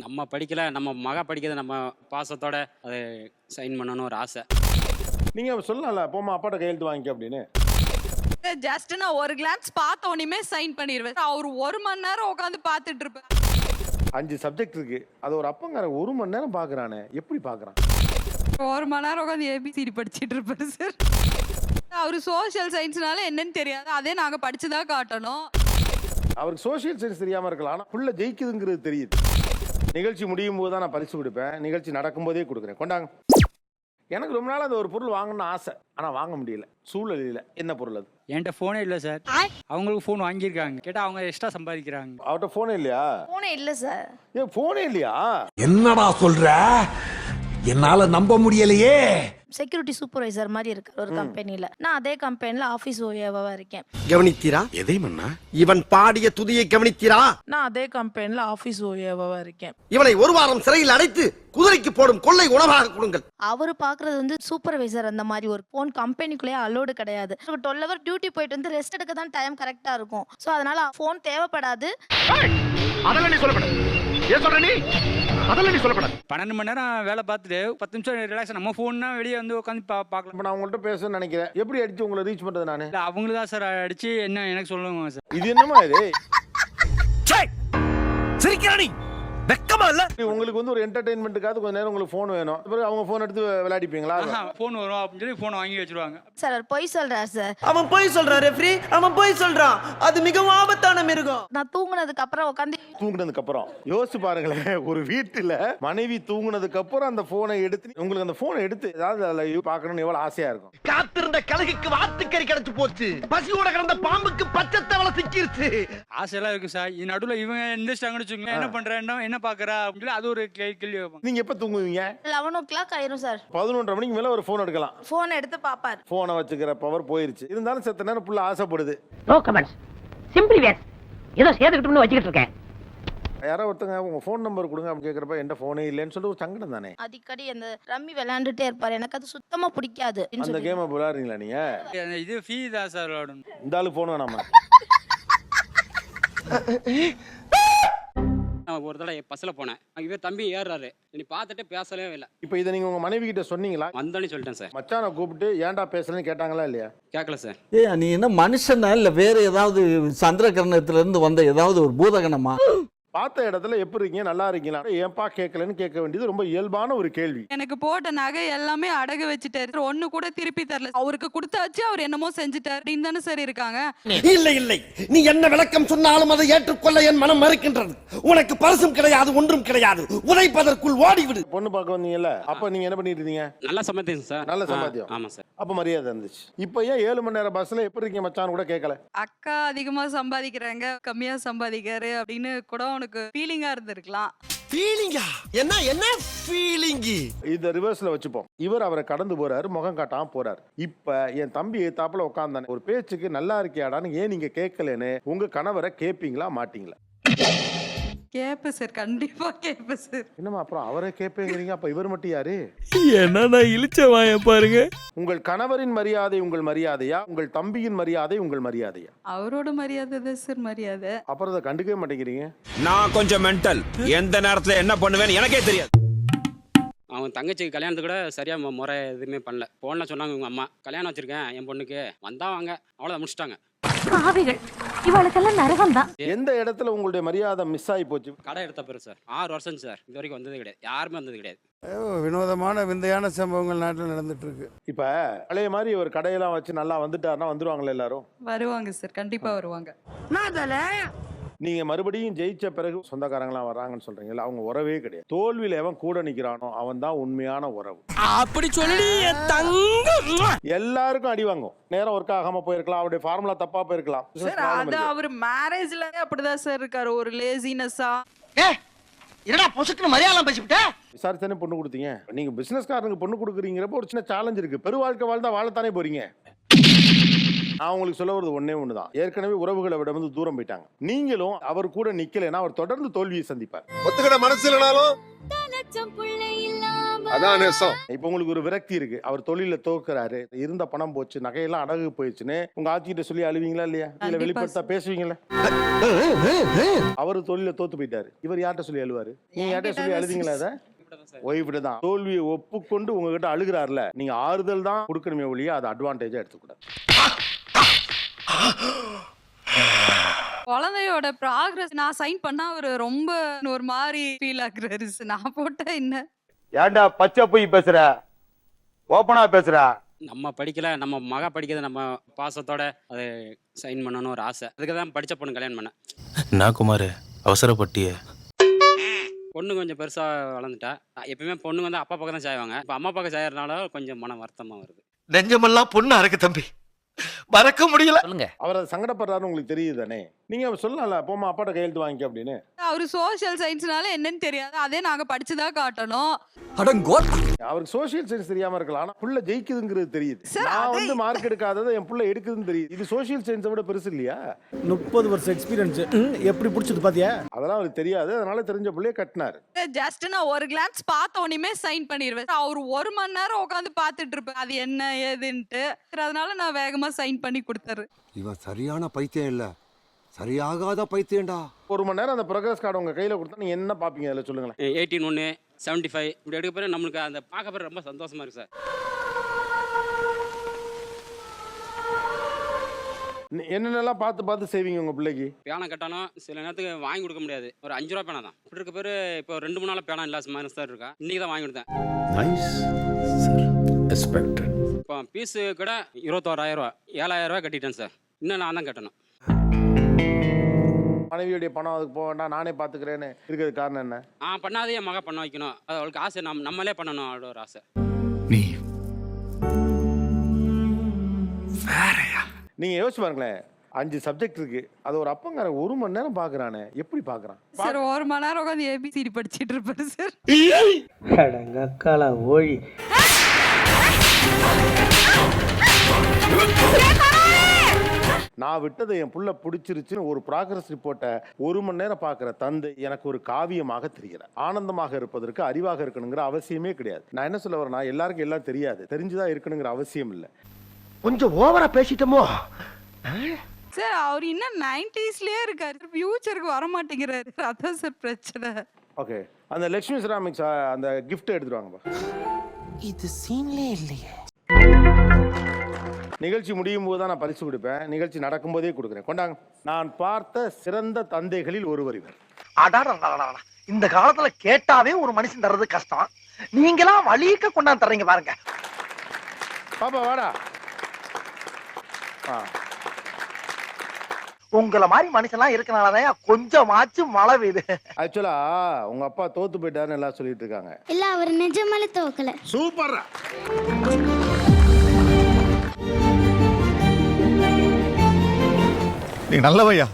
நம்ம படிக்கல, நம்ம மக படிக்கிறது நம்ம பாசத்தோட அதை சைன் பண்ணணும்னு ஒரு ஆசை. நீங்க சொல்லலாம்ல, போமா அப்பாட்ட கையெழுத்து வாங்கிக்க அப்படின்னு. ஜஸ்ட் நான் ஒரு கிளான்ஸ் பார்த்த உடனே சைன் பண்ணிடுவேன். அவர் 1 மணி நேரம் உட்காந்து பார்த்துட்டு இருப்பேன். 5 சப்ஜெக்ட் இருக்கு, அது ஒரு அப்பங்கார 1 மணி நேரம் பாக்குறானே, எப்படி பாக்குறான்? 1 மணி நேரம் உட்காந்து ஏபிசிடி படிச்சிட்டு இருப்பாரு சார். அவரு சோசியல் சயின்ஸ்னால என்னன்னு தெரியாது, அதே நாங்க படிச்சுதான் காட்டணும். அவருக்கு சோசியல் சயின்ஸ் தெரியாம இருக்கலாம், ஆனா புள்ள ஜெயிக்குதுங்கிறது தெரியுது. நிகழ்ச்சி முடியும் போது தான் நான் பரிசு கொடுப்பேன், நிகழ்ச்சி நடக்கும் போதே கொடுக்குறேன். கொண்டாங்க. எனக்கு ரொம்ப நாள் அந்த ஒரு பொருள் வாங்கணும்னு ஆசை, ஆனா வாங்க முடியல, சூழல் இல்லை. என்ன பொருள் அது? என்கிட்ட ஃபோனே இல்லை சார். அவங்களுக்கு ஃபோன் வாங்கியிருக்காங்க, கேட்டால் அவங்க எக்ஸ்ட்ரா சம்பாதிக்கிறாங்க. அவர்கிட்ட ஃபோனே இல்லையா? போனே இல்ல சார். ஏன் ஃபோனே இல்லையா? என்னடா சொல்ற? என்னால நம்ப முடியலையே. செக்யூரிட்டி சூப்பர்வைசர் மாதிரி இருக்கார் ஒரு கம்பெனில. நான் அதே கம்பெனில ஆபீஸ் ஓஏவா இருக்கேன். கவனித்தீரா? எதை மன்னா? இவன் பாடிய துதியை கவனித்தீரா? நான் அதே கம்பெனில ஆபீஸ் ஓஏவா இருக்கேன். இவனை 1 வாரம் சிறையில் அடைத்து குதிரைக்கு போடும் கொள்ளை உணவாக கொடுங்கள். அவரு பாக்குறது வந்து சூப்பர்வைசர் அந்த மாதிரி ஒரு போன் கம்பெனிக்குள்ளே அலோடு கிடையாது. 12 ஹவர் டியூட்டி போயிட்டு வந்து ரெஸ்ட் எடுக்க தான் டைம் கரெக்டா இருக்கும். சோ அதனால போன் தேவைப்படாது. அதெல்லாம் நீ சொல்லப்படாது. ஏன் சொல்ற நீ? அதெல்லாம் நீ சொல்லப்படாது. 12 மணி நேரம் வேலை பார்த்துட்டு 10 நிமிஷம் ரிலாக்ஸ் நம்ம ஃபோன்னா வெளியே வந்து உட்காந்து பார்க்கலாம். இப்ப நான் உங்கள்கிட்ட பேசணும்னு நினைக்கிறேன், எப்படி அடிச்சு உங்களை ரீச் பண்றது நானு? இல்லை அவங்களுக்கு தான் சார் அடிச்சு என்ன எனக்கு சொல்லுவாங்க சார். இது என்னமா இது? சிரிக்கிறானி வெக்கமா இல்ல? உங்களுக்கு வந்து ஒரு என்டர்டைன்மெண்ட்டுக்காக கொஞ்ச நேரம் உங்களுக்கு ஃபோன் வேணும், அப்புறம் அவங்க ஃபோன் எடுத்து விளையாடிப்பீங்களா? ஃபோன் வரும் அப்படின்னு சொல்லி ஃபோனை வாங்கி வச்சிருவாங்க. சார் அவர் பொய் சொல்றாரு சார். அவன் போய் சொல்றான் ரெஃப்ரி, அவன் போய் சொல்றான். அது மிகவும் ஆபத்தான மிருகம். நான் தூங்குனதுக்கு அப்புறம் உட்காந்து தூங்குனதுக்கு அப்புறம் யோசிச்சு பாருங்களேன், ஒரு வீட்டுல மனைவி தூங்குனதுக்கு அப்புறம் அந்த போனை எடுத்து உங்களுக்கு அந்த போனை எடுத்து ஏதாவது அதுல பார்க்கணும்னு எவ்வளவு ஆசையா இருக்கும். காத்திருந்த கழுகுக்கு வாத்துக்கறி கிடைச்சு போச்சு, பசியோட கிடந்த பாம்புக்கு பச்சை தவளை சிக்கிருச்சு. ஆசையெல்லாம் இருக்கு சார். இது நடுவில் இவங்க எந்திரிச்சிட்டாங்கன்னு வச்சுக்கோங்க, என்ன பண்றேன் என்ன பாக்குறா அப்படின்னு சொல்லி அது ஒரு கேள்வி வைப்பாங்க. நீங்க எப்ப தூங்குவீங்க? 11 o'clock ஆயிரும் சார். 11:30 மணிக்கு மேல ஒரு போன் எடுக்கலாம். போன் எடுத்து பாப்பார். போனை வச்சுக்கிற பவர் போயிருச்சு. இருந்தாலும் செத்த நேரம் புள்ள ஆசைப்படுது. No comments, simply waste. ஏதோ சேர்த்துக்கிட்டோம்னு வச்சுக்கிட்டு இருக்கேன். யாரோ ஒருத்தங்க உங்க போன் நம்பர் கொடுங்க அப்படின்னு கேக்குறப்ப எந்த போனே இல்லைன்னு சொல்லிட்டு ஒரு சங்கடம் தானே. அடிக்கடி அந்த ரம்மி விளையாண்டுட்டே இருப்பாரு, எனக்கு அது சுத்தமா பிடிக்காது. அந்த கேமை விளையாடுறீங்களா நீங்க? இது ஃபீ தான் சார் விளையாடணும். இந்த ஆளு போன் வேணாமா? நான் ஒரு தடவை பஸ்ஸில் போனேன், இவர் தம்பி ஏறுறாரு, நீ பார்த்துட்டு பேசவே இல்லை. இப்ப இதை நீங்க உங்க மனைவி கிட்ட சொன்னீங்களா? வந்தோன்னு சொல்லிட்டேன் சார். மச்சானை கூப்பிட்டு ஏன்டா பேசலன்னு கேட்டாங்களா இல்லையா? கேட்கல சார். நீ என்ன மனுஷனா இல்ல வேற ஏதாவது சந்திரகிரணத்துல இருந்து வந்த ஏதாவது ஒரு பூதகணமா? பார்த்த இடத்துல எப்படி இருக்கீங்க, நல்லா இருக்கீங்களா, ஏன்பா கேட்கலன்னு கேட்க வேண்டியது ரொம்ப இயல்பான ஒரு கேள்வி. எனக்கு போட்ட நகை எல்லாமே அடகு வச்சுட்டாரு, ஒண்ணு கூட திருப்பி தரல. அவருக்கு கொடுத்தாச்சு, அவர் என்னமோ செஞ்சுட்டாரு அப்படின்னு தானே சார் இருக்காங்க. இல்லை இல்லை, நீ என்ன விளக்கம் சொன்னாலும் அதை ஏற்றுக்கொள்ள என் மனம் மறுக்கின்றது. உனக்கு பரிசும் கிடையாது, ஒன்றும் கிடையாது, உதைப்பதற்குள் ஓடிவிடு. பொண்ணு பார்க்க வந்தீங்கல்ல, அப்ப நீங்க என்ன பண்ணிட்டு இருந்தீங்க? நல்லா சம்பாதிங்க சார். நல்ல சம்பாத்தியம். ஆமாம் சார். அப்ப மரியாதை இருந்துச்சு. இப்ப ஏன் 7 மணி நேரம் பஸ்ல எப்படி இருக்கீங்க மச்சான் கூட கேட்கல? அக்கா அதிகமா சம்பாதிக்கிறாங்க, கம்மியா சம்பாதிக்காரு அப்படின்னு கூட உனக்கு ஃபீலிங்கா இருந்திருக்கலாம். ஃபீலிங்கா? என்ன ஃபீலிங்? இத ரிவர்ஸ்ல வச்சுப்போம். இவர் அவரை கடந்து போறாரு, முகம் காட்டாம போறாரு. இப்ப என் தம்பி தாப்புல உட்கார்ந்தானே, ஒரு பேச்சுக்கு நல்லா இருக்கியாடான்னு ஏன் நீங்க கேட்கலன்னு உங்க கணவரை கேட்பீங்களா மாட்டீங்களா? கேப்ப சார், கண்டிப்பா கேப்ப சார். என்னமா அப்புறம் அவரை கேட்பேங்கிறீங்க, அப்ப இவர் மட்டும் யாரு? என்னடா இழிச்சவாய பாருங்க. உங்கள் கணவரின் மரியாதை உங்கள் மரியாதையா, உங்கள் தம்பியின் மரியாதை உங்கள் மரியாதையா? அவரோட மரியாதை தான் சார் மரியாதை. அப்புறம் அதை கண்டுக்கவே மாட்டேங்கிறீங்க. நான் கொஞ்சம் மென்டல், எந்த நேரத்துல என்ன பண்ணுவேன்னு எனக்கே தெரியாது. அவன் தங்கச்சிக்கு கல்யாணத்துக்கு கூட சரியா முறை எதுவுமே பண்ணல. போன சொன்னாங்க உங்க அம்மா, கல்யாணம் வச்சிருக்கேன் என் பொண்ணுக்கு, வந்தா வாங்க, அவ்வளோதான் முடிச்சிட்டாங்க. இவளுக்கெல்லாம் நரகம் தான். எந்த இடத்துல உங்களுடைய மரியாதை மிஸ் ஆகி போச்சு? கடை எடுத்த பிறகு சார் 6 வருஷம் சார், இது வரைக்கும் வந்தது கிடையாது, யாருமே வந்தது கிடையாது. வினோதமான விந்தையான சம்பவங்கள் நாட்டில் நடந்துட்டு இருக்கு. இப்ப பழைய மாதிரி ஒரு கடையெல்லாம் வச்சு நல்லா வந்துட்டாருன்னா வந்துருவாங்களா எல்லாரும்? வருவாங்க சார், கண்டிப்பா வருவாங்க. நீங்க மறுபடியும் ஜெயிச்ச பிறகு சொந்தக்காரங்களாம் வர்றாங்கன்னு சொல்றீங்கல்ல, அவங்க உறவே கிடையாது. தோல்வியில எவன் கூட நிக்கிறானோ அவன் தான் உண்மையான உறவு. அப்படி சொல்லி எல்லாருக்கும் அடி வாங்கும். நேரம் ஒர்க் ஆகாம போயிருக்கலாம், அவருடைய ஃபார்முலா தப்பா போயிருக்கலாம். சார் அது அவர் மேரேஜ்ல அப்படிதான் சார் இருக்காரு, ஒரு லேசினஸா. என்னடா பொசுக்குன்னு மரியாதை பேசிவிட்ட? விசாரித்தானே பொண்ணு கொடுத்தீங்க. நீங்க பிசினஸ்காரனுக்கு பொண்ணு கொடுக்குறீங்கிறப்ப ஒரு சின்ன சேலஞ்ச் இருக்கு. பெரு வாழ்க்கை வாழ்ந்தா வாழத்தானே போறீங்க. நான் உங்களுக்கு சொல்ல வருது ஒன்னே ஒண்ணுதான். ஏற்கனவே உறவுகளை விட வந்து தூரம் போயிட்டாங்க. நீங்களும் அவர் கூட நிக்கலைன்னா அவர் தொடர்ந்து தோல்வியை சந்திப்பார். ஒத்துக்கிட மனசு இல்லனாலும் அதான் நேசம். இப்போ உங்களுக்கு ஒரு விரக்தி இருக்கு, அவர் தொழில தோக்குறாரு, இருந்த பணம் போச்சு, நகையெல்லாம் அடகு போயிடுச்சுன்னு உங்க ஆட்சிகிட்ட சொல்லி அழுவீங்களா இல்லையா? இல்ல கண்டிப்பா வெளிப்படுத்தா பேசுவீங்களா? அவர் தொழில தோத்து போயிட்டாரு, இவர் யார்கிட்ட சொல்லி அழுவாரு? நீங்க யார்கிட்ட சொல்லி அழுவீங்களா? அதை ஒய்ஃப்ட தான் தோல்வியை ஒப்புக்கொண்டு உங்ககிட்ட அழுகிறாருல, நீங்க ஆறுதல் தான் கொடுக்கணுமே ஒழிய அதை அட்வான்டேஜா எடுத்துக்கூடாது. குழந்தையோட ப்ராக்ரஸ் நான் சைன் பண்ணா அவரு ரொம்ப ஒரு மாதிரி ஃபீல் ஆகுறாரு sir. நான் போட்ட என்ன ஏன்டா பச்சை போய் பேசுற, ஓப்பனா பேசுற? நம்ம படிக்கல, நம்ம மக படிக்கிறது நம்ம பாசத்தோட அதை சைன் பண்ணணும்னு ஒரு ஆசை. அதுக்கு தான் படித்த பொண்ணு கல்யாணம் பண்ணேன். நான் குமார் அவசரப்பட்டிய பொண்ணு கொஞ்சம் பெருசாக வளர்ந்துட்டா. எப்பயுமே பொண்ணு வந்து அப்பா பக்கம் தான் சாய்வாங்க. இப்போ அம்மா பக்கம் சாயறதுனால கொஞ்சம் மன வருத்தமாக வருது. நெஞ்சமெல்லாம் பொண்ணா இருக்கு தம்பி, மறக்க முடியல. சொல்லுங்க. அவர் அதை சங்கடப்படுறாருன்னு உங்களுக்கு தெரியுது தானே? நீங்க சொல்லலாம்ல, போமா அப்பாட்ட கையெழுத்து வாங்கிக்க அப்படின்னு. அவரு சோஷியல் சயின்ஸ்னால என்னன்னு தெரியாது, அதே நாங்க படிச்சுதான் காட்டணும். அவருக்கு சோஷியல் சயின்ஸ் தெரியாம இருக்கலாம், ஆனா புள்ள ஜெயிக்குதுங்கிறது தெரியுது. Sir, நான் வந்து மார்க் எடுக்காததை என் புள்ள எடுக்குதுன்னு தெரியுது. இது சோஷியல் சயின்ஸை விட பெருசு இல்லையா? 30 வருஷம் எக்ஸ்பீரியன்ஸ் எப்படி பிடிச்சது பாத்தியா? அதெல்லாம் அவருக்கு தெரியாது, அதனால தெரிஞ்ச புள்ளைய கட்டினாரு. ஜஸ்ட் நான் ஒரு கிளான்ஸ் பார்த்த உடனே சைன் பண்ணிடுவேன். அவர் 1 மணி நேரம் உட்காந்து பார்த்துட்டு இருப்பேன் அது என்ன ஏதுன்ட்டு. அதனால நான் வேகமா சைன் பண்ணி கொடுத்தாரு. இவன் சரியான பைத்தியம் இல்ல, சரியாகாத பைத்தியம்டா. 1 மணி நேரம் அந்த ப்ரோக்ரஸ் கார்டு உங்க கையில கொடுத்தா நீங்க என்ன பாப்பீங்க? அதில் சொல்லுங்களேன். 18 75 இப்படி எடுக்க பிறகு நம்மளுக்கு அந்த பார்க்க பிறகு ரொம்ப சந்தோஷமா இருக்கு சார். என்னென்னலாம் பார்த்து பார்த்து செய்வீங்க உங்க பிள்ளைக்கு? பேனா கட்டாலும் சில நேரத்துக்கு வாங்கி கொடுக்க முடியாது. ஒரு 5 ரூபா பேனா தான். இப்படி இருக்க பேர் இப்போ 2-3 நாள் பேனா இல்லாத மாதிரி சார் இருக்கா. இன்னைக்கு தான் வாங்கி கொடுத்தேன். இப்போ பீஸு கூட 21,000 ரூபா 7,000 ரூபா கட்டிட்டேன் சார். இன்னும் நான் தான் கட்டணும். மனைவியுடைய பணம் அதுக்கு போக வேண்டாம், நானே பார்த்துக்கிறேன்னு இருக்கிறது காரணம் என்ன? பண்ணாதே என் மக பண்ண வைக்கணும். அது அவளுக்கு ஆசை, நம்மளே பண்ணணும் அவளோட ஒரு ஆசை. நீங்க யோசிச்சு பாருங்களேன், 5 சப்ஜெக்ட் இருக்கு, அது ஒரு அப்பங்கார 1 மணி நேரம் பாக்குறானே, எப்படி பாக்குறான்? சார் 1 மணி நேரம் உட்காந்து ஏபிசிடி படிச்சிட்டு இருப்பாரு சார். அடங்கக்கால ஓழி. நான் விட்டதை என் புள்ள பிடிச்சிருச்சுன்னு ஒரு ப்ராக்ரஸ் ரிப்போர்ட்டை 1 மணி நேரம் பார்க்குற தந்தை எனக்கு ஒரு காவியமாக தெரிகிறார். ஆனந்தமாக இருப்பதற்கு அறிவாக இருக்கணுங்கிற அவசியமே கிடையாது. நான் என்ன சொல்ல வரேன்னா, எல்லாருக்கும் எல்லாம் தெரியாது, தெரிஞ்சுதான் இருக்கணுங்கிற அவசியம் இல்லை. கொஞ்சம் ஓவரா பேசிட்டோமோ? சார் அவர் இன்னும் 90ஸ்லயே இருக்காரு, ஃபியூச்சருக்கு வர மாட்டேங்கிறாரு. அதான் சார் பிரச்சனை. ஓகே, அந்த லட்சுமி செராமிக்ஸ் அந்த கிஃப்ட் எடுத்துட்டு வாங்கப்பா. இது சீன்லே இல்லையே. நிகழ்ச்சி முடியும் போது தான் நான் பரிசு கொடுப்பேன், நிகழ்ச்சி நடக்கும்போதே கொடுக்குறேன். கொண்டாங்க. நான் பார்த்த சிறந்த தந்தைகளில் ஒருவர் இவர். அடாடா, இந்த காலத்துல கேட்டாவே ஒரு மனுஷன் தர்றது கஷ்டம், நீங்களாம் வலிக்க கொண்டாந்து தர்றீங்க பாருங்க. பாப்பா வாடா. உங்கள மாதிரி மனுஷன்லாம் இருக்கனாலதான் கொஞ்சமாச்சும் மழை பெய்யுது. ஆக்சுவலா உங்க அப்பா தோத்து போயிட்டாருன்னு எல்லாம் சொல்லிட்டு இருக்காங்க. இல்ல அவர் நிஜமாலே தோக்கல. சூப்பர். நீ நல்லவையா.